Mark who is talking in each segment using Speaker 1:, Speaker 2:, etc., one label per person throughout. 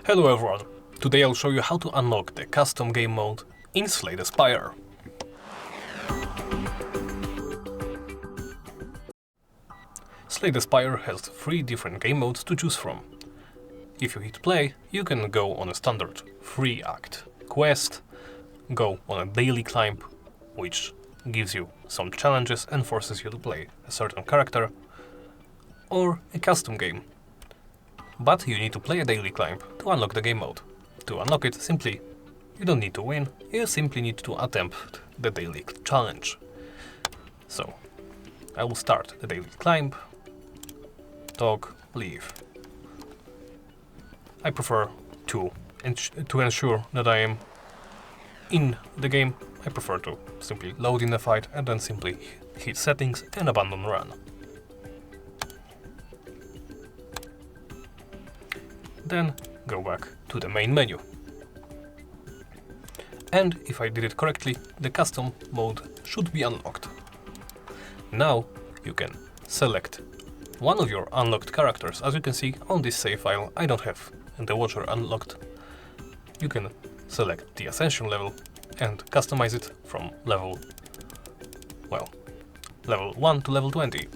Speaker 1: Hello everyone, today I'll show you how to unlock the custom game mode in Slay The Spire. Slay The Spire has 3 different game modes to choose from. If you hit play, you can go on a standard 3-act quest, go on a daily climb, which gives you some challenges and forces you to play a certain character, or a custom game. But you need to play a daily climb to unlock the game mode. To unlock it, you don't need to win, you simply need to attempt the daily challenge. So, I will start the daily climb, talk, leave. I prefer to ensure that I am in the game, I prefer to simply load in the fight and then simply hit settings and abandon run. Then go back to the main menu. And if I did it correctly, the custom mode should be unlocked. Now you can select one of your unlocked characters. As you can see on this save file, I don't have the Watcher unlocked. You can select the Ascension level and customize it from level 1 to level 20.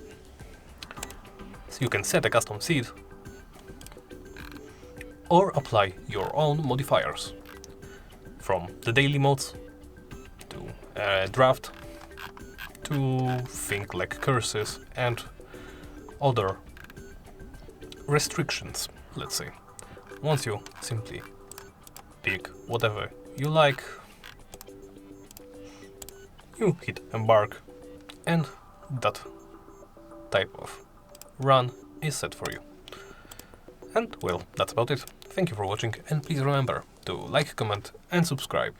Speaker 1: So you can set a custom seed or apply your own modifiers, from the daily modes to draft to things like curses and other restrictions, let's say. Once you simply pick whatever you like, you hit Embark and that type of run is set for you. And well, that's about it. Thank you for watching, and please remember to like, comment and subscribe.